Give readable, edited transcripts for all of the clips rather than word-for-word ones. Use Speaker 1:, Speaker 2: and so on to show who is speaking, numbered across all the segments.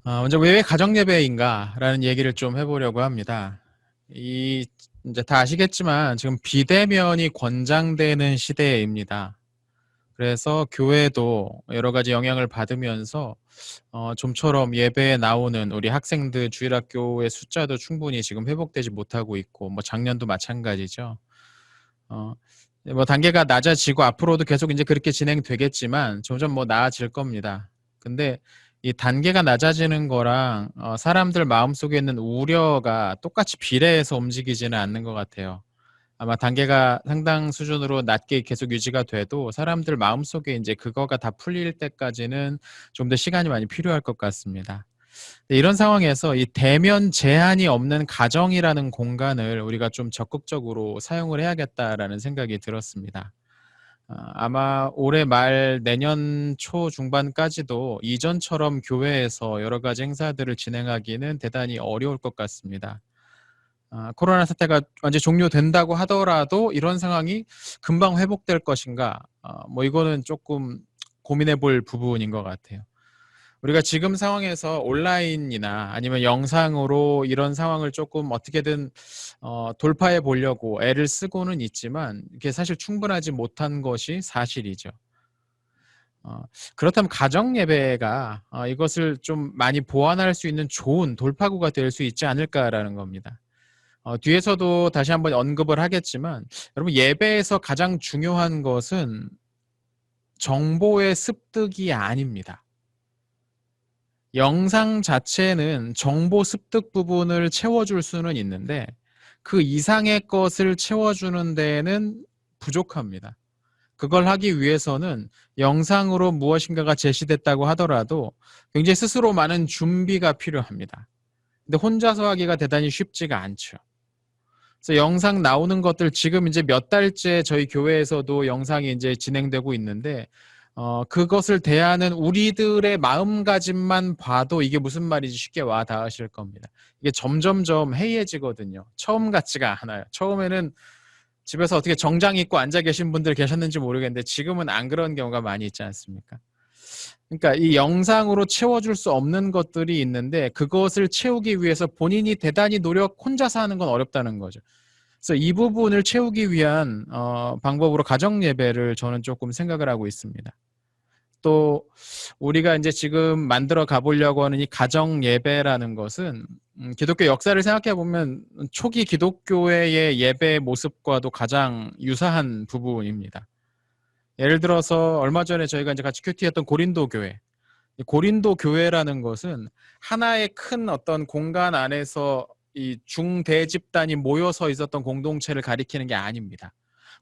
Speaker 1: 먼저 왜 가정 예배인가라는 얘기를 좀 해보려고 합니다. 이제 다 아시겠지만 지금 비대면이 권장되는 시대입니다. 그래서 교회도 여러 가지 영향을 받으면서 좀처럼 예배에 나오는 우리 학생들 주일학교의 숫자도 충분히 지금 회복되지 못하고 있고, 뭐 작년도 마찬가지죠. 어, 뭐 단계가 낮아지고 앞으로도 계속 이제 그렇게 진행되겠지만 점점 뭐 나아질 겁니다. 근데 이 단계가 낮아지는 거랑 사람들 마음속에 있는 우려가 똑같이 비례해서 움직이지는 않는 것 같아요. 아마 단계가 상당 수준으로 낮게 계속 유지가 돼도 사람들 마음속에 이제 그거가 다 풀릴 때까지는 좀 더 시간이 많이 필요할 것 같습니다. 네, 이런 상황에서 이 대면 제한이 없는 가정이라는 공간을 우리가 좀 적극적으로 사용을 해야겠다라는 생각이 들었습니다. 아마 올해 말 내년 초 중반까지도 이전처럼 교회에서 여러 가지 행사들을 진행하기는 대단히 어려울 것 같습니다. 코로나 사태가 완전히 종료된다고 하더라도 이런 상황이 금방 회복될 것인가? 뭐 이거는 조금 고민해 볼 부분인 것 같아요. 우리가 지금 상황에서 온라인이나 아니면 영상으로 이런 상황을 조금 어떻게든 돌파해 보려고 애를 쓰고는 있지만 이게 사실 충분하지 못한 것이 사실이죠. 어, 그렇다면 가정 예배가 이것을 좀 많이 보완할 수 있는 좋은 돌파구가 될 수 있지 않을까라는 겁니다. 뒤에서도 다시 한번 언급을 하겠지만 여러분, 예배에서 가장 중요한 것은 정보의 습득이 아닙니다. 영상 자체는 정보 습득 부분을 채워줄 수는 있는데 그 이상의 것을 채워주는 데에는 부족합니다. 그걸 하기 위해서는 영상으로 무엇인가가 제시됐다고 하더라도 굉장히 스스로 많은 준비가 필요합니다. 근데 혼자서 하기가 대단히 쉽지가 않죠. 그래서 영상 나오는 것들 지금 이제 몇 달째 저희 교회에서도 영상이 이제 진행되고 있는데 그것을 대하는 우리들의 마음가짐만 봐도 이게 무슨 말인지 쉽게 와 닿으실 겁니다. 이게 점점점 해이해지거든요. 처음 같지가 않아요. 처음에는 집에서 어떻게 정장 입고 앉아 계신 분들 계셨는지 모르겠는데 지금은 안 그런 경우가 많이 있지 않습니까? 그러니까 이 영상으로 채워줄 수 없는 것들이 있는데 그것을 채우기 위해서 본인이 대단히 혼자서 하는 건 어렵다는 거죠. 그래서 이 부분을 채우기 위한 방법으로 가정 예배를 저는 조금 생각을 하고 있습니다. 또 우리가 이제 지금 만들어 가보려고 하는 이 가정 예배라는 것은 기독교 역사를 생각해 보면 초기 기독교회의 예배 모습과도 가장 유사한 부분입니다. 예를 들어서 얼마 전에 저희가 이제 같이 큐티했던 고린도 교회. 이 고린도 교회라는 것은 하나의 큰 어떤 공간 안에서 이 중대 집단이 모여서 있었던 공동체를 가리키는 게 아닙니다.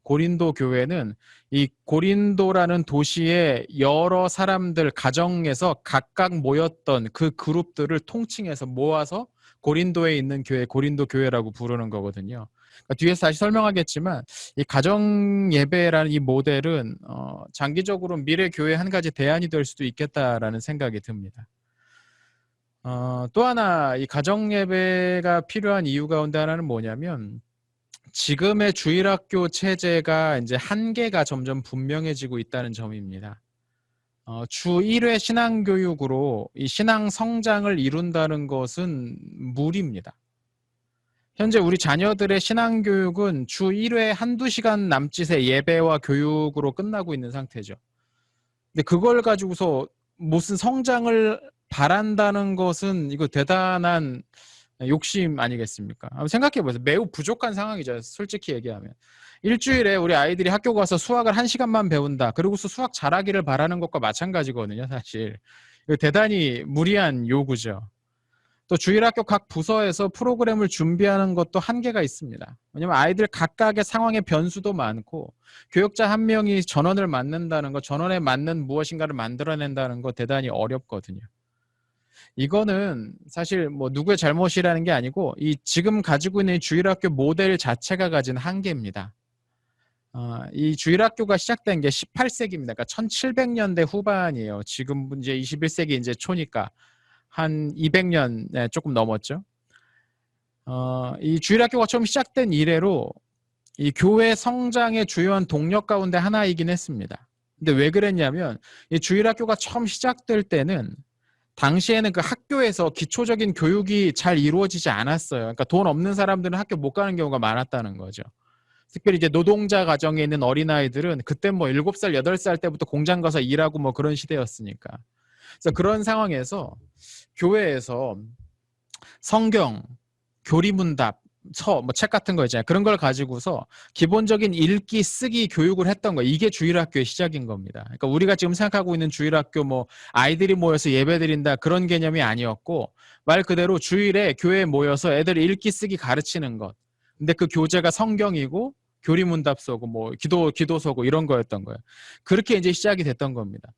Speaker 1: 고린도 교회는 이 고린도라는 도시의 여러 사람들 가정에서 각각 모였던 그 그룹들을 통칭해서 모아서 고린도에 있는 교회, 고린도 교회라고 부르는 거거든요. 그러니까 뒤에서 다시 설명하겠지만 이 가정 예배라는 이 모델은 장기적으로 미래 교회 한 가지 대안이 될 수도 있겠다라는 생각이 듭니다. 또 하나 이 가정 예배가 필요한 이유 가운데 하나는 뭐냐면 지금의 주일학교 체제가 이제 한계가 점점 분명해지고 있다는 점입니다. 주 1회 신앙교육으로 이 신앙 성장을 이룬다는 것은 무리입니다. 현재 우리 자녀들의 신앙교육은 주 1회 한두 시간 남짓의 예배와 교육으로 끝나고 있는 상태죠. 근데 그걸 가지고서 무슨 성장을 바란다는 것은 이거 대단한 욕심 아니겠습니까? 한번 생각해 보세요. 매우 부족한 상황이죠. 솔직히 얘기하면. 일주일에 우리 아이들이 학교 가서 수학을 1시간만 배운다. 그러고서 수학 잘하기를 바라는 것과 마찬가지거든요, 사실. 이거 대단히 무리한 요구죠. 또 주일학교 각 부서에서 프로그램을 준비하는 것도 한계가 있습니다. 왜냐하면 아이들 각각의 상황의 변수도 많고 교육자 한 명이 전원을 맡는다는 것, 전원에 맞는 무엇인가를 만들어낸다는 것 대단히 어렵거든요. 이거는 사실 뭐 누구의 잘못이라는 게 아니고 이 지금 가지고 있는 주일학교 모델 자체가 가진 한계입니다. 이 주일학교가 시작된 게 18세기입니다. 그러니까 1700년대 후반이에요. 지금 이제 21세기 이제 초니까 한 200년 조금 넘었죠. 이 주일학교가 처음 시작된 이래로 이 교회 성장의 주요한 동력 가운데 하나이긴 했습니다. 근데 왜 그랬냐면 이 주일학교가 처음 시작될 때는 당시에는 그 학교에서 기초적인 교육이 잘 이루어지지 않았어요. 그러니까 돈 없는 사람들은 학교 못 가는 경우가 많았다는 거죠. 특별히 이제 노동자 가정에 있는 어린아이들은 그때 뭐 7살, 8살 때부터 공장 가서 일하고 뭐 그런 시대였으니까. 그래서 그런 상황에서 교회에서 성경, 교리문답, 뭐 책 같은 거 있잖아요. 그런 걸 가지고서 기본적인 읽기, 쓰기 교육을 했던 거예요. 이게 주일학교의 시작인 겁니다. 그러니까 우리가 지금 생각하고 있는 주일학교 뭐 아이들이 모여서 예배드린다 그런 개념이 아니었고 말 그대로 주일에 교회에 모여서 애들 읽기, 쓰기 가르치는 것. 근데 그 교재가 성경이고 교리문답서고 뭐 기도서고 이런 거였던 거예요. 그렇게 이제 시작이 됐던 겁니다.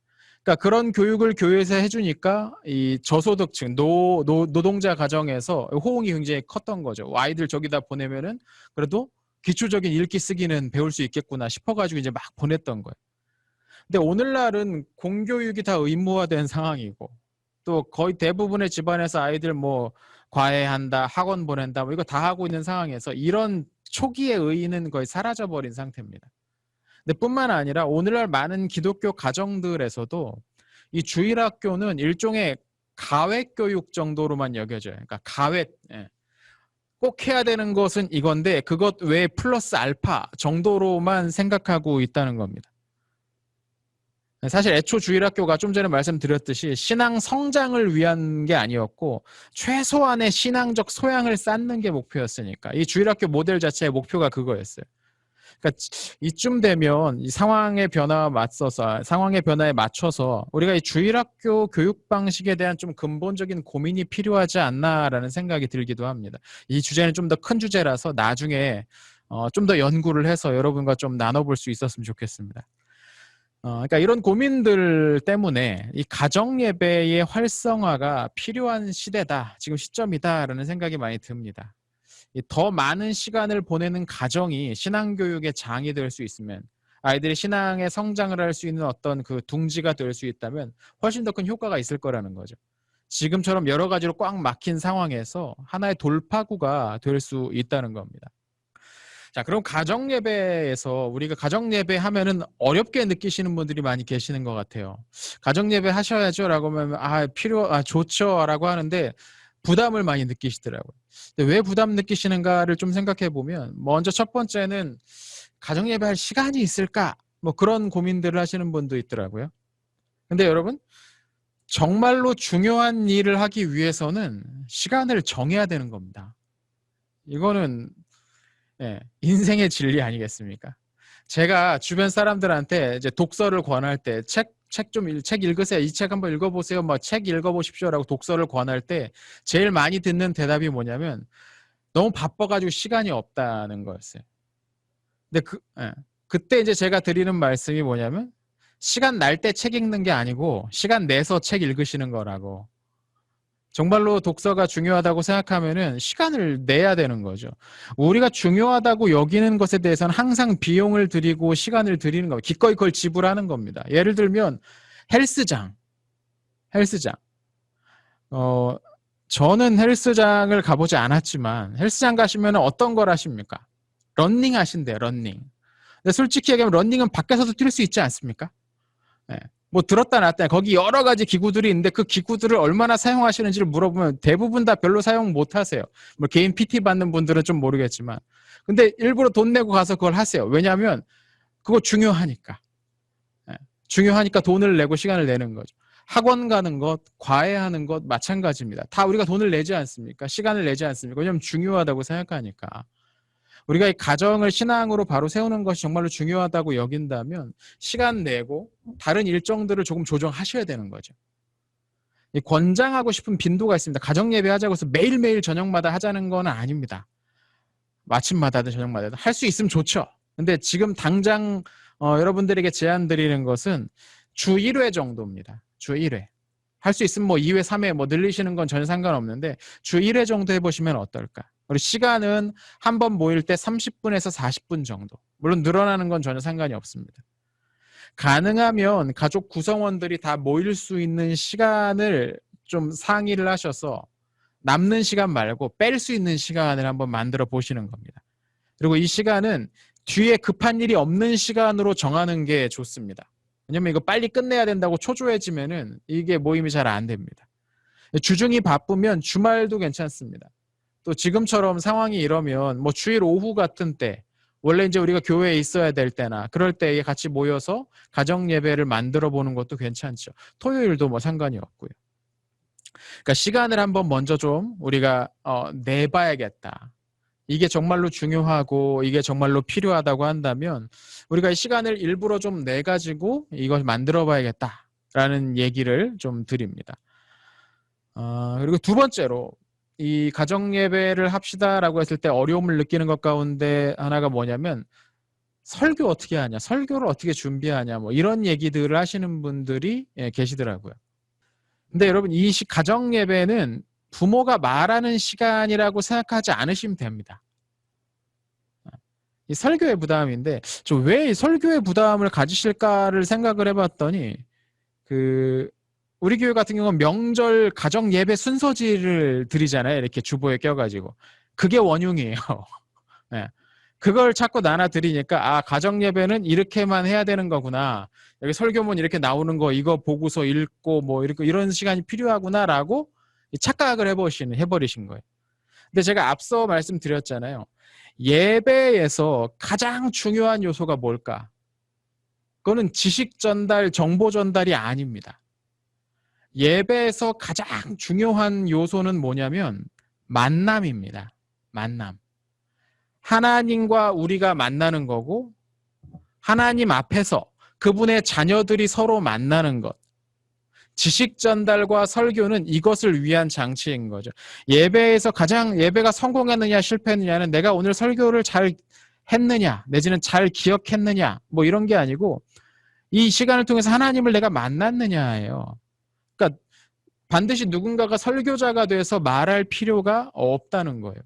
Speaker 1: 그러니까 그런 교육을 교회에서 해주니까 이 저소득층 노동자 가정에서 호응이 굉장히 컸던 거죠. 아이들 저기다 보내면은 그래도 기초적인 읽기 쓰기는 배울 수 있겠구나 싶어가지고 이제 막 보냈던 거예요. 근데 오늘날은 공교육이 다 의무화된 상황이고 또 거의 대부분의 집안에서 아이들 뭐 과외한다, 학원 보낸다, 뭐 이거 다 하고 있는 상황에서 이런 초기의 의의는 거의 사라져버린 상태입니다. 근데 뿐만 아니라 오늘날 많은 기독교 가정들에서도 이 주일학교는 일종의 가외교육 정도로만 여겨져요. 그러니까 가외, 꼭 해야 되는 것은 이건데 그것 외에 플러스 알파 정도로만 생각하고 있다는 겁니다. 사실 애초 주일학교가 좀 전에 말씀드렸듯이 신앙 성장을 위한 게 아니었고 최소한의 신앙적 소양을 쌓는 게 목표였으니까 이 주일학교 모델 자체의 목표가 그거였어요. 그러니까 이쯤 되면 이 상황의 변화와 맞서서 상황의 변화에 맞춰서 우리가 이 주일학교 교육 방식에 대한 좀 근본적인 고민이 필요하지 않나라는 생각이 들기도 합니다. 이 주제는 좀 더 큰 주제라서 나중에 좀 더 연구를 해서 여러분과 좀 나눠볼 수 있었으면 좋겠습니다. 그러니까 이런 고민들 때문에 이 가정 예배의 활성화가 필요한 시대다, 지금 시점이다라는 생각이 많이 듭니다. 더 많은 시간을 보내는 가정이 신앙교육의 장이 될 수 있으면 아이들이 신앙의 성장을 할 수 있는 어떤 그 둥지가 될 수 있다면 훨씬 더 큰 효과가 있을 거라는 거죠. 지금처럼 여러 가지로 꽉 막힌 상황에서 하나의 돌파구가 될 수 있다는 겁니다. 자, 그럼 가정 예배에서 우리가 가정 예배 하면은 어렵게 느끼시는 분들이 많이 계시는 것 같아요. 가정 예배 하셔야죠라고 하면 좋죠라고 하는데 부담을 많이 느끼시더라고요. 근데 왜 부담 느끼시는가를 좀 생각해 보면 먼저 첫 번째는 가정 예배할 시간이 있을까? 뭐 그런 고민들을 하시는 분도 있더라고요. 근데 여러분 정말로 중요한 일을 하기 위해서는 시간을 정해야 되는 겁니다. 이거는 인생의 진리 아니겠습니까? 제가 주변 사람들한테 이제 독서를 권할 때 책 읽으세요. 이 책 한번 읽어보세요. 뭐 책 읽어보십시오라고 독서를 권할 때 제일 많이 듣는 대답이 뭐냐면 너무 바빠가지고 시간이 없다는 거였어요. 근데 그때 이제 제가 드리는 말씀이 뭐냐면 시간 날 때 책 읽는 게 아니고 시간 내서 책 읽으시는 거라고. 정말로 독서가 중요하다고 생각하면은 시간을 내야 되는 거죠. 우리가 중요하다고 여기는 것에 대해서는 항상 비용을 들이고 시간을 들이는 겁니다. 기꺼이 그걸 지불하는 겁니다. 예를 들면 헬스장. 저는 헬스장을 가보지 않았지만 헬스장 가시면 어떤 걸 하십니까? 러닝 하신대요. 러닝. 근데 솔직히 얘기하면 러닝은 밖에서도 뛸 수 있지 않습니까? 뭐 들었다 놨다 거기 여러 가지 기구들이 있는데 그 기구들을 얼마나 사용하시는지를 물어보면 대부분 다 별로 사용 못 하세요. 뭐 개인 PT 받는 분들은 좀 모르겠지만 근데 일부러 돈 내고 가서 그걸 하세요. 왜냐하면 그거 중요하니까. 중요하니까 돈을 내고 시간을 내는 거죠. 학원 가는 것, 과외하는 것 마찬가지입니다. 다 우리가 돈을 내지 않습니까? 시간을 내지 않습니까? 왜냐하면 중요하다고 생각하니까. 우리가 이 가정을 신앙으로 바로 세우는 것이 정말로 중요하다고 여긴다면 시간 내고 다른 일정들을 조금 조정하셔야 되는 거죠. 권장하고 싶은 빈도가 있습니다. 가정 예배 하자고 해서 매일매일 저녁마다 하자는 건 아닙니다. 아침마다든 저녁마다든 할 수 있으면 좋죠. 근데 지금 당장 여러분들에게 제안 드리는 것은 주 1회 정도입니다. 주 1회. 할 수 있으면 뭐 2회, 3회 뭐 늘리시는 건 전혀 상관없는데 주 1회 정도 해보시면 어떨까? 우리 시간은 한 번 모일 때 30분에서 40분 정도. 물론 늘어나는 건 전혀 상관이 없습니다. 가능하면 가족 구성원들이 다 모일 수 있는 시간을 좀 상의를 하셔서 남는 시간 말고 뺄 수 있는 시간을 한번 만들어 보시는 겁니다. 그리고 이 시간은 뒤에 급한 일이 없는 시간으로 정하는 게 좋습니다. 왜냐면 이거 빨리 끝내야 된다고 초조해지면은 이게 모임이 잘 안 됩니다. 주중이 바쁘면 주말도 괜찮습니다. 또 지금처럼 상황이 이러면 뭐 주일 오후 같은 때, 원래 이제 우리가 교회에 있어야 될 때나 그럴 때에 같이 모여서 가정 예배를 만들어 보는 것도 괜찮죠. 토요일도 뭐 상관이 없고요. 그러니까 시간을 한번 먼저 좀 우리가 내봐야겠다. 이게 정말로 중요하고 이게 정말로 필요하다고 한다면 우리가 이 시간을 일부러 좀 내가지고 이걸 만들어 봐야겠다라는 얘기를 좀 드립니다. 그리고 두 번째로 이 가정 예배를 합시다라고 했을 때 어려움을 느끼는 것 가운데 하나가 뭐냐면 설교 어떻게 하냐, 설교를 어떻게 준비하냐, 뭐 이런 얘기들을 하시는 분들이 계시더라고요. 근데 여러분 이 가정 예배는 부모가 말하는 시간이라고 생각하지 않으시면 됩니다. 이 설교의 부담인데 저 왜 설교의 부담을 가지실까를 생각을 해봤더니 우리 교회 같은 경우는 명절 가정 예배 순서지를 드리잖아요. 이렇게 주보에 껴가지고 그게 원흉이에요. 네. 그걸 자꾸 나눠 드리니까 가정 예배는 이렇게만 해야 되는 거구나. 여기 설교문 이렇게 나오는 거 이거 보고서 읽고 뭐 이런 시간이 필요하구나라고 착각을 해버리신 거예요. 근데 제가 앞서 말씀드렸잖아요. 예배에서 가장 중요한 요소가 뭘까? 그거는 지식 전달, 정보 전달이 아닙니다. 예배에서 가장 중요한 요소는 뭐냐면 만남입니다. 만남. 하나님과 우리가 만나는 거고 하나님 앞에서 그분의 자녀들이 서로 만나는 것. 지식 전달과 설교는 이것을 위한 장치인 거죠. 예배에서 가장 예배가 성공했느냐 실패했느냐는 내가 오늘 설교를 잘 했느냐 내지는 잘 기억했느냐 뭐 이런 게 아니고 이 시간을 통해서 하나님을 내가 만났느냐예요. 그러니까 반드시 누군가가 설교자가 돼서 말할 필요가 없다는 거예요.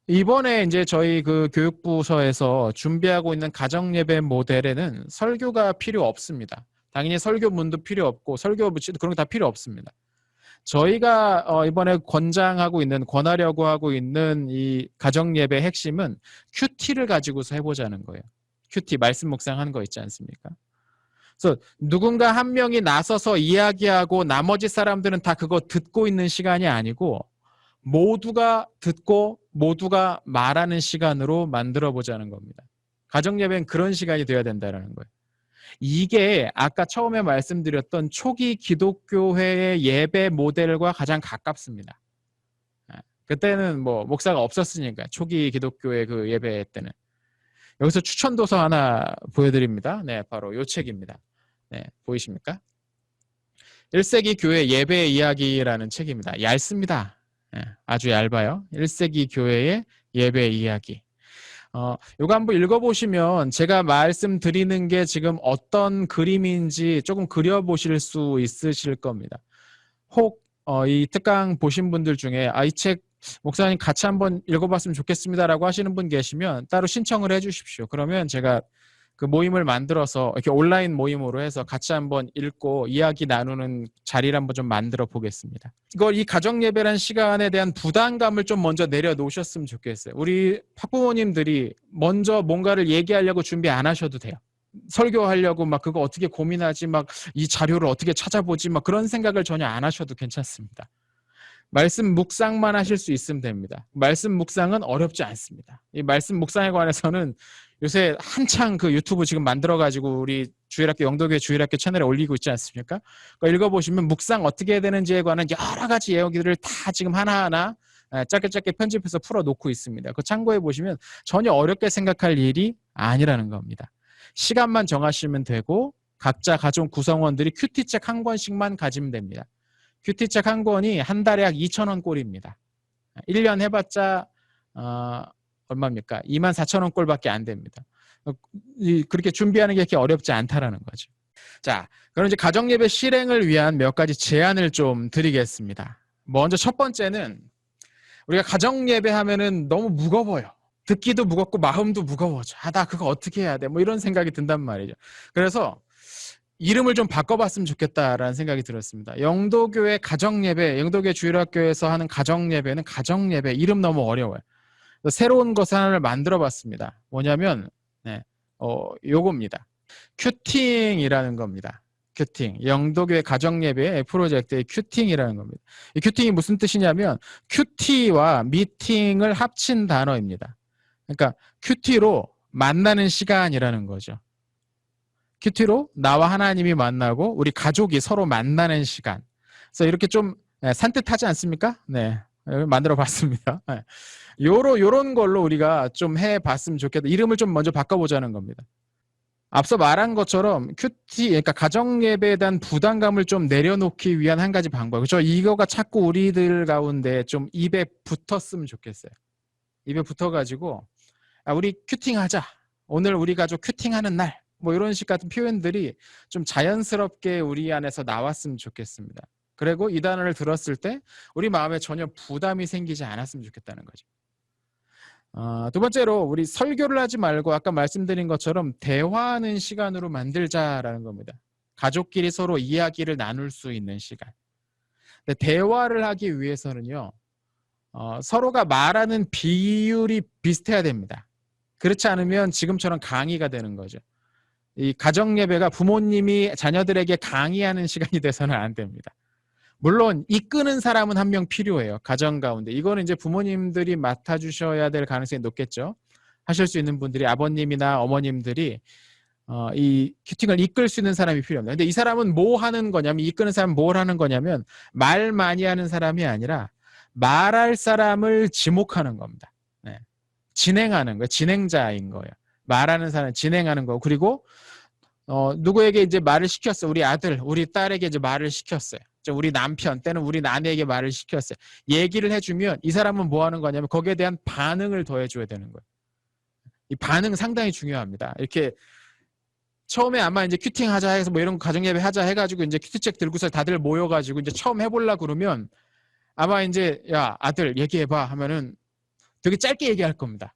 Speaker 1: 이번에 이제 저희 그 교육부서에서 준비하고 있는 가정예배 모델에는 설교가 필요 없습니다. 당연히 설교문도 필요 없고 설교 부치도 그런 거 다 필요 없습니다. 저희가 이번에 권하려고 하고 있는 이 가정예배 핵심은 큐티를 가지고서 해보자는 거예요. 큐티, 말씀 묵상하는 거 있지 않습니까? 그래서 누군가 한 명이 나서서 이야기하고 나머지 사람들은 다 그거 듣고 있는 시간이 아니고 모두가 듣고 모두가 말하는 시간으로 만들어 보자는 겁니다. 가정예배는 그런 시간이 돼야 된다는 거예요. 이게 아까 처음에 말씀드렸던 초기 기독교회의 예배 모델과 가장 가깝습니다. 그때는 뭐 목사가 없었으니까 초기 기독교회 그 예배 때는. 여기서 추천도서 하나 보여드립니다. 네, 바로 이 책입니다. 네, 보이십니까? 1세기 교회 예배 이야기라는 책입니다. 얇습니다. 네, 아주 얇아요. 1세기 교회의 예배 이야기. 이거 한번 읽어보시면 제가 말씀드리는 게 지금 어떤 그림인지 조금 그려보실 수 있으실 겁니다. 혹 이 특강 보신 분들 중에 이 책 목사님 같이 한번 읽어봤으면 좋겠습니다라고 하시는 분 계시면 따로 신청을 해주십시오. 그러면 제가 그 모임을 만들어서 이렇게 온라인 모임으로 해서 같이 한번 읽고 이야기 나누는 자리를 한번 좀 만들어 보겠습니다. 이 가정 예배란 시간에 대한 부담감을 좀 먼저 내려놓으셨으면 좋겠어요. 우리 학부모님들이 먼저 뭔가를 얘기하려고 준비 안 하셔도 돼요. 설교하려고 막 그거 어떻게 고민하지, 막 이 자료를 어떻게 찾아보지, 막 그런 생각을 전혀 안 하셔도 괜찮습니다. 말씀 묵상만 하실 수 있으면 됩니다. 말씀 묵상은 어렵지 않습니다. 이 말씀 묵상에 관해서는 요새 한창 그 유튜브 지금 만들어가지고 우리 주일학교 영도교회 주일학교 채널에 올리고 있지 않습니까? 읽어보시면 묵상 어떻게 해야 되는지에 관한 여러 가지 예언들을 다 지금 하나하나 짧게 편집해서 풀어놓고 있습니다. 그 참고해 보시면 전혀 어렵게 생각할 일이 아니라는 겁니다. 시간만 정하시면 되고 각자 가족 구성원들이 큐티책 한 권씩만 가지면 됩니다. 큐티책 한 권이 한 달에 약 2,000원 꼴입니다. 1년 해봤자 얼마입니까? 24,000원 꼴밖에 안 됩니다. 그렇게 준비하는 게 그렇게 어렵지 않다라는 거죠. 자, 그럼 이제 가정예배 실행을 위한 몇 가지 제안을 좀 드리겠습니다. 먼저 첫 번째는 우리가 가정예배 하면은 너무 무거워요. 듣기도 무겁고 마음도 무거워져. 나 그거 어떻게 해야 돼? 뭐 이런 생각이 든단 말이죠. 그래서 이름을 좀 바꿔봤으면 좋겠다라는 생각이 들었습니다. 영도교회 가정예배, 영도교회 주일학교에서 하는 가정예배는 가정예배 이름 너무 어려워요. 새로운 것 하나를 만들어봤습니다. 뭐냐면 요겁니다. 큐팅이라는 겁니다. 큐팅. 영도교회 가정예배 프로젝트의 큐팅이라는 겁니다. 이 큐팅이 무슨 뜻이냐면 큐티와 미팅을 합친 단어입니다. 그러니까 큐티로 만나는 시간이라는 거죠. 큐티로 나와 하나님이 만나고 우리 가족이 서로 만나는 시간. 그래서 이렇게 좀 산뜻하지 않습니까? 네. 만들어 봤습니다. 네. 요런 걸로 우리가 좀 해봤으면 좋겠다. 이름을 좀 먼저 바꿔보자는 겁니다. 앞서 말한 것처럼 큐티, 그러니까 가정예배에 대한 부담감을 좀 내려놓기 위한 한 가지 방법. 그렇죠? 이거가 자꾸 우리들 가운데 좀 입에 붙었으면 좋겠어요. 입에 붙어가지고 우리 큐팅하자. 오늘 우리 가족 큐팅하는 날. 뭐 이런 식 같은 표현들이 좀 자연스럽게 우리 안에서 나왔으면 좋겠습니다. 그리고 이 단어를 들었을 때 우리 마음에 전혀 부담이 생기지 않았으면 좋겠다는 거죠. 두 번째로 우리 설교를 하지 말고 아까 말씀드린 것처럼 대화하는 시간으로 만들자라는 겁니다. 가족끼리 서로 이야기를 나눌 수 있는 시간. 근데 대화를 하기 위해서는요. 서로가 말하는 비율이 비슷해야 됩니다. 그렇지 않으면 지금처럼 강의가 되는 거죠. 이 가정예배가 부모님이 자녀들에게 강의하는 시간이 돼서는 안 됩니다. 물론 이끄는 사람은 한 명 필요해요. 가정 가운데. 이거는 이제 부모님들이 맡아주셔야 될 가능성이 높겠죠. 하실 수 있는 분들이 아버님이나 어머님들이 이 큐팅을 이끌 수 있는 사람이 필요합니다. 근데 이 사람은 뭐 하는 거냐면 이끄는 사람은 뭘 하는 거냐면 말 많이 하는 사람이 아니라 말할 사람을 지목하는 겁니다. 네. 진행하는 거예요. 진행자인 거예요. 말하는 사람 진행하는 거. 그리고 누구에게 이제 말을 시켰어요. 우리 아들, 우리 딸에게 이제 말을 시켰어요. 우리 남편 때는 우리 아내에게 말을 시켰어요. 얘기를 해주면 이 사람은 뭐 하는 거냐면 거기에 대한 반응을 더해줘야 되는 거예요. 이 반응 상당히 중요합니다. 이렇게 처음에 아마 이제 큐팅 하자 해서 뭐 이런 가정예배 하자 해가지고 이제 큐티책 들고서 다들 모여가지고 이제 처음 해보려 그러면 아마 이제 야 아들 얘기해봐 하면은 되게 짧게 얘기할 겁니다.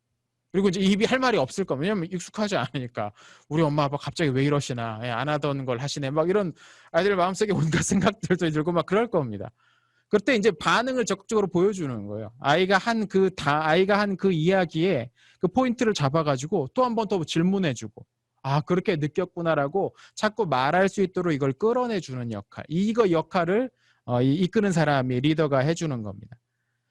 Speaker 1: 그리고 이제 입이 할 말이 없을 겁니다. 왜냐면 익숙하지 않으니까 우리 엄마 아빠 갑자기 왜 이러시나 안 하던 걸 하시네 막 이런 아이들 마음속에 온갖 생각들도 들고 막 그럴 겁니다. 그때 이제 반응을 적극적으로 보여주는 거예요. 아이가 한 그 이야기에 그 포인트를 잡아가지고 또 한 번 더 질문해주고 그렇게 느꼈구나라고 자꾸 말할 수 있도록 이걸 끌어내주는 역할. 이거 역할을 이끄는 사람이 리더가 해주는 겁니다.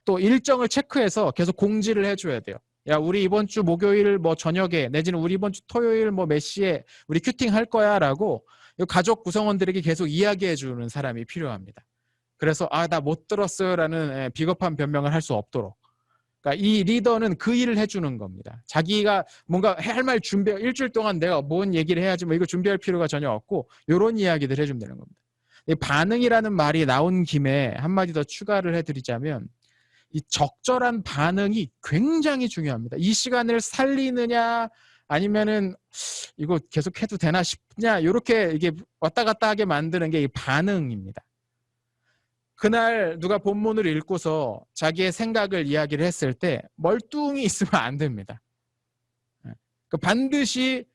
Speaker 1: 또 일정을 체크해서 계속 공지를 해줘야 돼요. 야, 우리 이번 주 목요일 뭐 저녁에 내지는 우리 이번 주 토요일 뭐 몇 시에 우리 큐팅 할 거야 라고 가족 구성원들에게 계속 이야기해 주는 사람이 필요합니다. 그래서 나 못 들었어요 라는 비겁한 변명을 할 수 없도록. 그러니까 이 리더는 그 일을 해주는 겁니다. 자기가 뭔가 할 말 준비, 일주일 동안 내가 뭔 얘기를 해야지 뭐 이거 준비할 필요가 전혀 없고 이런 이야기들 해주면 되는 겁니다. 이 반응이라는 말이 나온 김에 한마디 더 추가를 해드리자면 이 적절한 반응이 굉장히 중요합니다. 이 시간을 살리느냐 아니면은 이거 계속 해도 되나 싶냐 이렇게 이게 왔다 갔다 하게 만드는 게 이 반응입니다. 그날 누가 본문을 읽고서 자기의 생각을 이야기를 했을 때 멀뚱히 있으면 안 됩니다. 반드시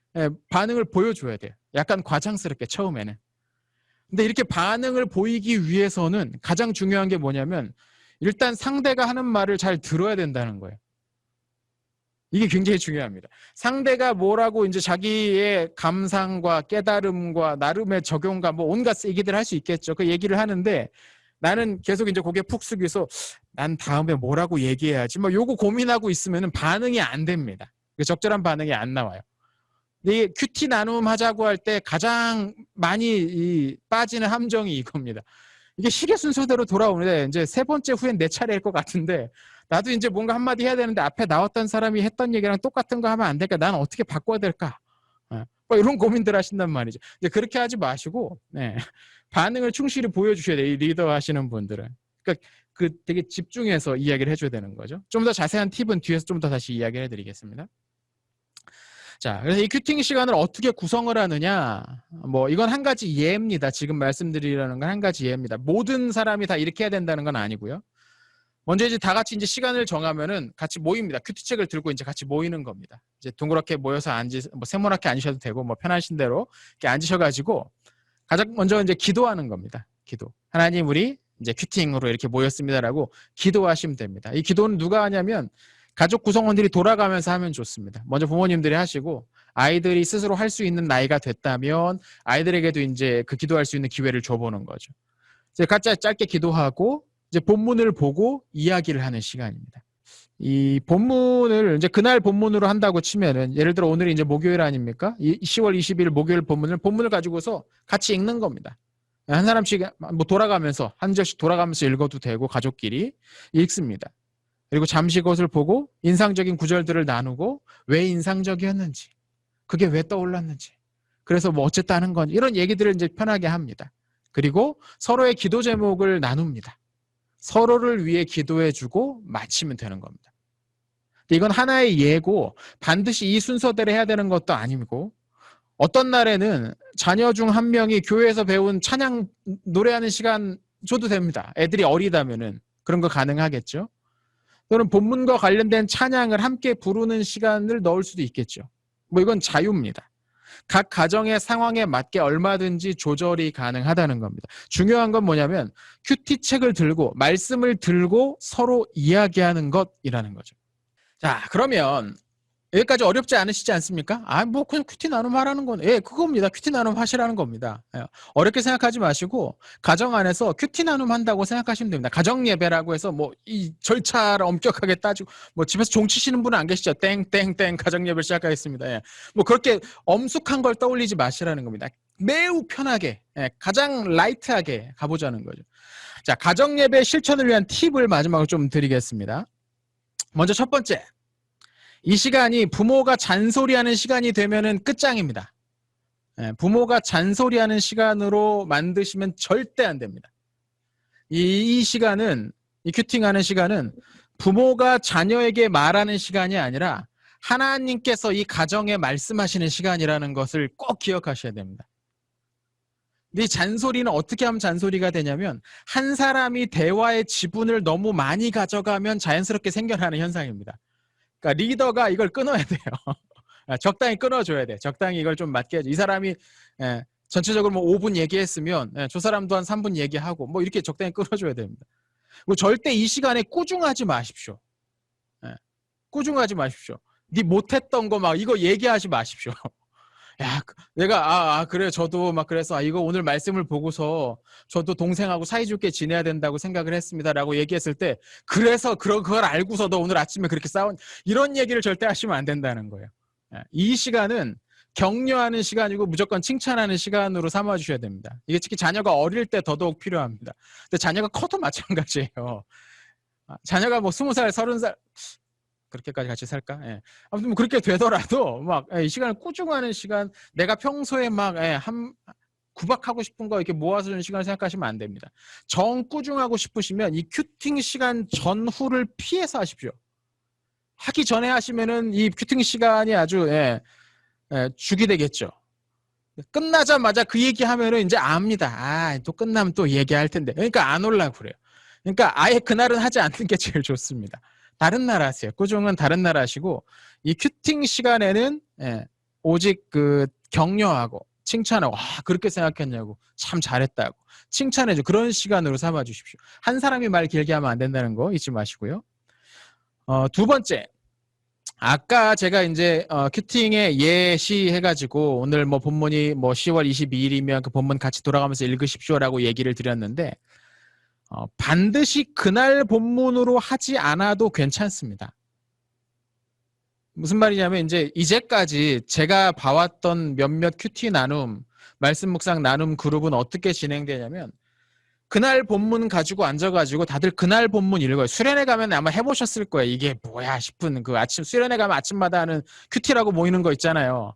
Speaker 1: 반응을 보여줘야 돼요. 약간 과장스럽게 처음에는. 근데 이렇게 반응을 보이기 위해서는 가장 중요한 게 뭐냐면 일단 상대가 하는 말을 잘 들어야 된다는 거예요. 이게 굉장히 중요합니다. 상대가 뭐라고 이제 자기의 감상과 깨달음과 나름의 적용과 뭐 온갖 얘기들 할 수 있겠죠. 그 얘기를 하는데 나는 계속 이제 고개 푹 숙여서 난 다음에 뭐라고 얘기해야지 뭐 요거 고민하고 있으면 반응이 안 됩니다. 적절한 반응이 안 나와요. 근데 이 큐티 나눔 하자고 할 때 가장 많이 빠지는 함정이 이겁니다. 이게 시계 순서대로 돌아오는데 이제 세 번째 후엔 내 차례일 것 같은데 나도 이제 뭔가 한마디 해야 되는데 앞에 나왔던 사람이 했던 얘기랑 똑같은 거 하면 안 될까? 나는 어떻게 바꿔야 될까? 뭐 이런 고민들 하신단 말이죠. 이제 그렇게 하지 마시고 반응을 충실히 보여주셔야 돼요. 이 리더 하시는 분들은. 그러니까 되게 집중해서 이야기를 해줘야 되는 거죠. 좀 더 자세한 팁은 뒤에서 좀 더 다시 이야기를 해드리겠습니다. 자, 그래서 이 큐팅 시간을 어떻게 구성을 하느냐, 뭐 이건 한 가지 예입니다. 지금 말씀드리려는 건 한 가지 예입니다. 모든 사람이 다 이렇게 해야 된다는 건 아니고요. 먼저 이제 다 같이 이제 시간을 정하면은 같이 모입니다. 큐티책을 들고 이제 같이 모이는 겁니다. 이제 동그랗게 모여서 뭐 세모나게 앉으셔도 되고 뭐 편하신 대로 이렇게 앉으셔가지고 가장 먼저 이제 기도하는 겁니다. 기도. 하나님 우리 이제 큐팅으로 이렇게 모였습니다라고 기도하시면 됩니다. 이 기도는 누가 하냐면 가족 구성원들이 돌아가면서 하면 좋습니다. 먼저 부모님들이 하시고 아이들이 스스로 할 수 있는 나이가 됐다면 아이들에게도 이제 그 기도할 수 있는 기회를 줘보는 거죠. 이제 각자 짧게 기도하고 이제 본문을 보고 이야기를 하는 시간입니다. 이 본문을 이제 그날 본문으로 한다고 치면은 예를 들어 오늘이 이제 목요일 아닙니까? 10월 20일 목요일 본문을 가지고서 같이 읽는 겁니다. 한 사람씩 뭐 돌아가면서 한 절씩 돌아가면서 읽어도 되고 가족끼리 읽습니다. 그리고 잠시 그것을 보고 인상적인 구절들을 나누고 왜 인상적이었는지, 그게 왜 떠올랐는지, 그래서 뭐 어쨌다는 건 이런 얘기들을 이제 편하게 합니다. 그리고 서로의 기도 제목을 나눕니다. 서로를 위해 기도해주고 마치면 되는 겁니다. 이건 하나의 예고 반드시 이 순서대로 해야 되는 것도 아니고 어떤 날에는 자녀 중 한 명이 교회에서 배운 찬양 노래하는 시간 줘도 됩니다. 애들이 어리다면은 그런 거 가능하겠죠. 또는 본문과 관련된 찬양을 함께 부르는 시간을 넣을 수도 있겠죠. 뭐 이건 자유입니다. 각 가정의 상황에 맞게 얼마든지 조절이 가능하다는 겁니다. 중요한 건 뭐냐면 큐티 책을 들고 말씀을 들고 서로 이야기하는 것이라는 거죠. 자, 그러면 여기까지 어렵지 않으시지 않습니까? 뭐 그냥 큐티 나눔 하라는 건, 예, 그겁니다. 큐티 나눔 하시라는 겁니다. 예, 어렵게 생각하지 마시고 가정 안에서 큐티 나눔 한다고 생각하시면 됩니다. 가정 예배라고 해서 뭐 이 절차를 엄격하게 따지고 뭐 집에서 종 치시는 분은 안 계시죠? 땡땡땡 가정 예배를 시작하겠습니다. 예, 뭐 그렇게 엄숙한 걸 떠올리지 마시라는 겁니다. 매우 편하게, 예, 가장 라이트하게 가보자는 거죠. 자, 가정 예배 실천을 위한 팁을 마지막으로 좀 드리겠습니다. 먼저 첫 번째. 이 시간이 부모가 잔소리하는 시간이 되면은 끝장입니다. 부모가 잔소리하는 시간으로 만드시면 절대 안 됩니다. 이 시간은, 이 큐팅하는 시간은 부모가 자녀에게 말하는 시간이 아니라 하나님께서 이 가정에 말씀하시는 시간이라는 것을 꼭 기억하셔야 됩니다. 이 잔소리는 어떻게 하면 잔소리가 되냐면 한 사람이 대화의 지분을 너무 많이 가져가면 자연스럽게 생겨나는 현상입니다. 그러니까 리더가 이걸 끊어야 돼요. 적당히 끊어줘야 돼. 적당히 이걸 좀 맞게 해줘. 이 사람이 전체적으로 뭐 5분 얘기했으면 저 사람도 한 3분 얘기하고 뭐 이렇게 적당히 끊어줘야 됩니다. 그리고 절대 이 시간에 꾸중하지 마십시오. 꾸중하지 마십시오. 네 못했던 거 막 이거 얘기하지 마십시오. 야, 내가 그래 저도 막 그래서 이거 오늘 말씀을 보고서 저도 동생하고 사이좋게 지내야 된다고 생각을 했습니다라고 얘기했을 때 그래서 그걸 알고서 너 오늘 아침에 그렇게 싸운 이런 얘기를 절대 하시면 안 된다는 거예요. 이 시간은 격려하는 시간이고 무조건 칭찬하는 시간으로 삼아 주셔야 됩니다. 이게 특히 자녀가 어릴 때 더더욱 필요합니다. 근데 자녀가 커도 마찬가지예요. 자녀가 뭐 20살, 30살 그렇게까지 같이 살까? 예. 아무튼 뭐 그렇게 되더라도 막 이 시간을 꾸중하는 시간, 내가 평소에 막 구박하고 싶은 거 이렇게 모아서 주는 시간을 생각하시면 안 됩니다. 정 꾸중하고 싶으시면 이 큐팅 시간 전후를 피해서 하십시오. 하기 전에 하시면은 이 큐팅 시간이 아주 죽이 되겠죠. 끝나자마자 그 얘기하면은 이제 압니다. 또 끝나면 또 얘기할 텐데. 그러니까 안 오려고 그래요. 그러니까 아예 그날은 하지 않는 게 제일 좋습니다. 다른 날 하세요. 꾸중은 다른 날 하시고 이 큐팅 시간에는 오직 그 격려하고 칭찬하고 그렇게 생각했냐고 참 잘했다고 칭찬해줘. 그런 시간으로 삼아 주십시오. 한 사람이 말 길게 하면 안 된다는 거 잊지 마시고요. 두 번째, 아까 제가 이제 큐팅에 예시 해가지고 오늘 뭐 본문이 뭐 10월 22일이면 그 본문 같이 돌아가면서 읽으십시오라고 얘기를 드렸는데 반드시 그날 본문으로 하지 않아도 괜찮습니다. 무슨 말이냐면 이제까지 제가 봐왔던 몇몇 큐티 나눔, 말씀 묵상 나눔 그룹은 어떻게 진행되냐면 그날 본문 가지고 앉아가지고 다들 그날 본문 읽어요. 수련회 가면 아마 해보셨을 거예요. 이게 뭐야 싶은 그 아침 수련회 가면 아침마다 하는 큐티라고 모이는 거 있잖아요.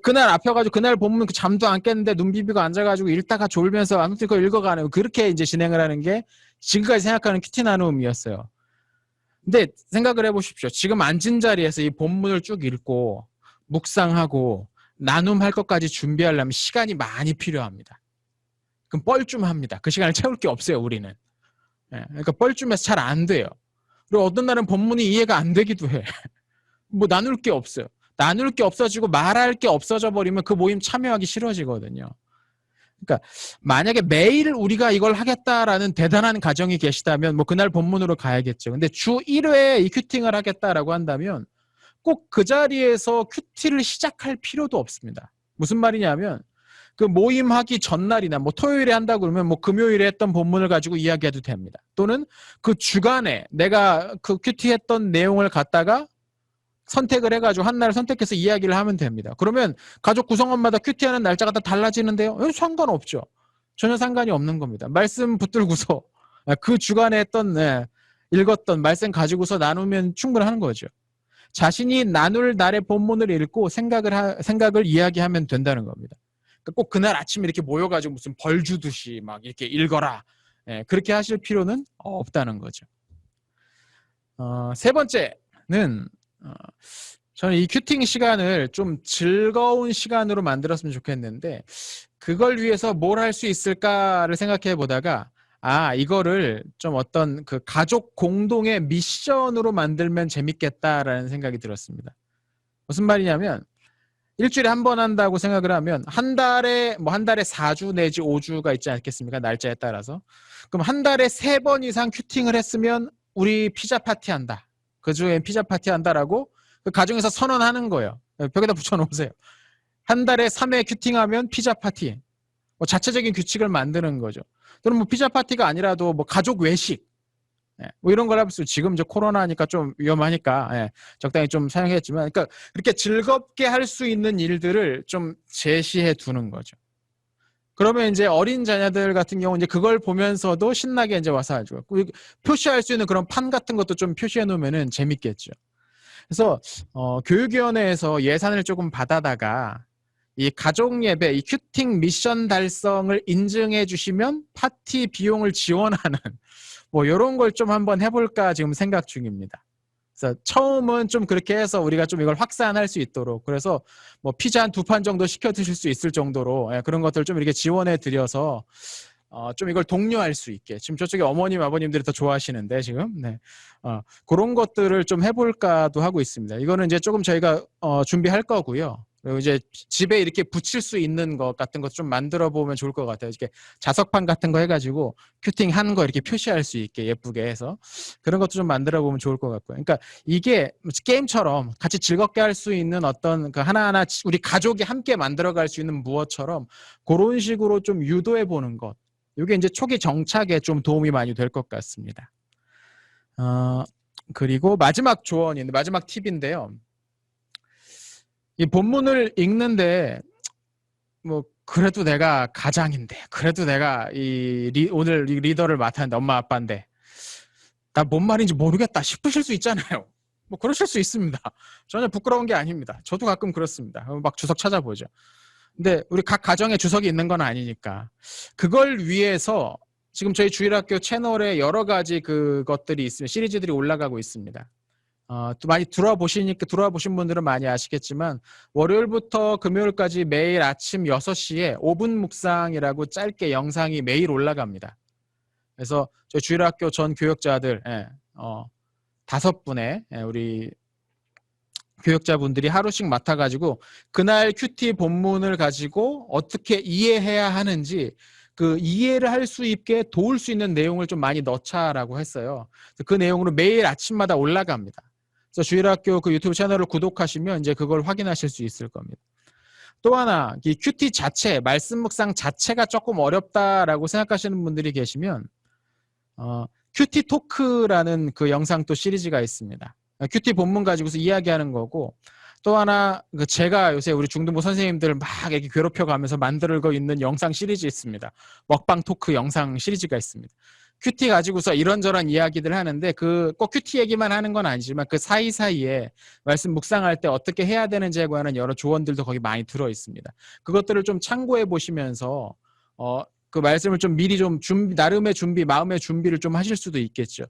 Speaker 1: 그날 앞혀가지고 그날 본문 잠도 안 깼는데 눈 비비고 앉아가지고 읽다가 졸면서 아무튼 그거 읽어가는 그렇게 이제 진행을 하는 게 지금까지 생각하는 큐티 나눔이었어요. 근데 생각을 해보십시오. 지금 앉은 자리에서 이 본문을 쭉 읽고 묵상하고 나눔할 것까지 준비하려면 시간이 많이 필요합니다. 그럼 뻘쭘합니다. 그 시간을 채울 게 없어요, 우리는. 그러니까 뻘쭘해서 잘 안 돼요. 그리고 어떤 날은 본문이 이해가 안 되기도 해. 뭐 나눌 게 없어요. 나눌 게 없어지고 말할 게 없어져 버리면 그 모임 참여하기 싫어지거든요. 그러니까 만약에 매일 우리가 이걸 하겠다라는 대단한 가정이 계시다면 뭐 그날 본문으로 가야겠죠. 근데 주 1회 이 큐팅을 하겠다라고 한다면 꼭 그 자리에서 큐티를 시작할 필요도 없습니다. 무슨 말이냐면 그 모임하기 전날이나 뭐 토요일에 한다고 그러면 뭐 금요일에 했던 본문을 가지고 이야기해도 됩니다. 또는 그 주간에 내가 그 큐티 했던 내용을 갖다가 선택을 해가지고 한 날을 선택해서 이야기를 하면 됩니다. 그러면 가족 구성원마다 큐티하는 날짜가 다 달라지는데요? 상관없죠. 전혀 상관이 없는 겁니다. 말씀 붙들고서 그 주간에 했던 읽었던 말씀 가지고서 나누면 충분한 거죠. 자신이 나눌 날의 본문을 읽고 생각을 이야기하면 된다는 겁니다. 꼭 그날 아침에 이렇게 모여가지고 무슨 벌 주듯이 막 이렇게 읽어라. 그렇게 하실 필요는 없다는 거죠. 세 번째는 저는 이 큐팅 시간을 좀 즐거운 시간으로 만들었으면 좋겠는데 그걸 위해서 뭘 할 수 있을까를 생각해 보다가 이거를 좀 어떤 그 가족 공동의 미션으로 만들면 재밌겠다라는 생각이 들었습니다. 무슨 말이냐면 일주일에 한 번 한다고 생각을 하면 한 달에 4주 내지 5주가 있지 않겠습니까? 날짜에 따라서. 그럼 한 달에 3번 이상 큐팅을 했으면 우리 피자 파티 한다. 그 주엔 피자 파티 한다라고 그 가정에서 선언하는 거예요. 벽에다 붙여놓으세요. 한 달에 3회 큐팅하면 피자 파티. 뭐 자체적인 규칙을 만드는 거죠. 또는 뭐 피자 파티가 아니라도 뭐 가족 외식. 뭐 이런 걸 해볼 지금 이제 코로나니까 좀 위험하니까 적당히 좀 사용했지만, 그러니까 그렇게 즐겁게 할 수 있는 일들을 좀 제시해 두는 거죠. 그러면 이제 어린 자녀들 같은 경우 이제 그걸 보면서도 신나게 이제 와서 하죠. 표시할 수 있는 그런 판 같은 것도 좀 표시해 놓으면은 재밌겠죠. 그래서 교육위원회에서 예산을 조금 받아다가 이 가족 예배, 이 큐팅 미션 달성을 인증해 주시면 파티 비용을 지원하는 뭐 이런 걸 좀 한번 해볼까 지금 생각 중입니다. 그래서 처음은 좀 그렇게 해서 우리가 좀 이걸 확산할 수 있도록, 그래서 뭐 피자 한 2판 정도 시켜 드실 수 있을 정도로 그런 것들 좀 이렇게 지원해 드려서 좀 이걸 독려할 수 있게, 지금 저쪽에 어머님 아버님들이 더 좋아하시는데 지금 그런 것들을 좀 해볼까도 하고 있습니다. 이거는 이제 조금 저희가 준비할 거고요. 그리고 이제 집에 이렇게 붙일 수 있는 것 같은 것 좀 만들어 보면 좋을 것 같아요. 이렇게 자석판 같은 거 해가지고 큐팅 한 거 이렇게 표시할 수 있게 예쁘게 해서 그런 것도 좀 만들어 보면 좋을 것 같고요. 그러니까 이게 게임처럼 같이 즐겁게 할 수 있는 어떤 그 하나하나 우리 가족이 함께 만들어갈 수 있는 무엇처럼 그런 식으로 좀 유도해 보는 것. 이게 이제 초기 정착에 좀 도움이 많이 될 것 같습니다. 그리고 마지막 조언인데, 마지막 팁인데요. 이 본문을 읽는데 뭐 그래도 내가 가장인데, 그래도 내가 오늘 리더를 맡았는데, 엄마 아빠인데 나 뭔 말인지 모르겠다 싶으실 수 있잖아요. 뭐 그러실 수 있습니다. 전혀 부끄러운 게 아닙니다. 저도 가끔 그렇습니다. 막 주석 찾아보죠. 근데 우리 각 가정에 주석이 있는 건 아니니까 그걸 위해서 지금 저희 주일학교 채널에 여러 가지 그것들이 있으면 시리즈들이 올라가고 있습니다. 또 많이 들어보신 분들은 많이 아시겠지만 월요일부터 금요일까지 매일 아침 6시에 5분 묵상이라고 짧게 영상이 매일 올라갑니다. 그래서 저희 주일학교 전 교역자들 5분의 우리 교역자분들이 하루씩 맡아가지고 그날 큐티 본문을 가지고 어떻게 이해해야 하는지 그 이해를 할 수 있게 도울 수 있는 내용을 좀 많이 넣자라고 했어요. 그 내용으로 매일 아침마다 올라갑니다. 그래서 주일학교 그 유튜브 채널을 구독하시면 이제 그걸 확인하실 수 있을 겁니다. 또 하나, 이 큐티 자체, 말씀 묵상 자체가 조금 어렵다라고 생각하시는 분들이 계시면 큐티 토크라는 그 영상 또 시리즈가 있습니다. 큐티 본문 가지고서 이야기하는 거고, 또 하나 제가 요새 우리 중등부 선생님들 막 이렇게 괴롭혀가면서 만들고 있는 영상 시리즈 있습니다. 먹방 토크 영상 시리즈가 있습니다. 큐티 가지고서 이런저런 이야기들 하는데 그 꼭 큐티 얘기만 하는 건 아니지만 그 사이사이에 말씀 묵상할 때 어떻게 해야 되는지에 관한 여러 조언들도 거기 많이 들어 있습니다. 그것들을 좀 참고해 보시면서 그 말씀을 좀 미리 좀 나름의 준비, 마음의 준비를 좀 하실 수도 있겠죠.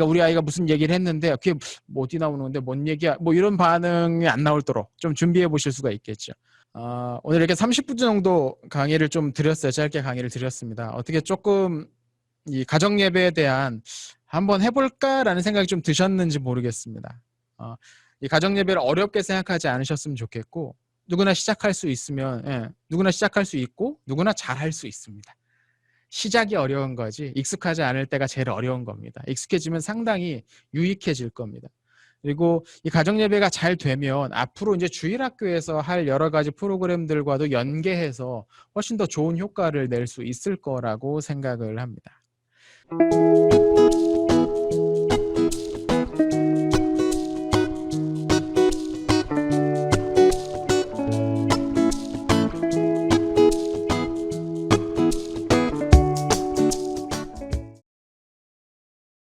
Speaker 1: 우리 아이가 무슨 얘기를 했는데 그게 뭐 어디 나오는 건데 뭔 얘기야? 뭐 이런 반응이 안 나올도록 좀 준비해 보실 수가 있겠죠. 오늘 이렇게 30분 정도 강의를 좀 드렸어요. 짧게 강의를 드렸습니다. 어떻게 조금 이 가정 예배에 대한 한번 해볼까라는 생각이 좀 드셨는지 모르겠습니다. 이 가정 예배를 어렵게 생각하지 않으셨으면 좋겠고, 누구나 시작할 수 있으면 누구나 시작할 수 있고 누구나 잘할 수 있습니다. 시작이 어려운 거지 익숙하지 않을 때가 제일 어려운 겁니다. 익숙해지면 상당히 유익해질 겁니다. 그리고 이 가정 예배가 잘 되면 앞으로 이제 주일학교에서 할 여러 가지 프로그램들과도 연계해서 훨씬 더 좋은 효과를 낼 수 있을 거라고 생각을 합니다.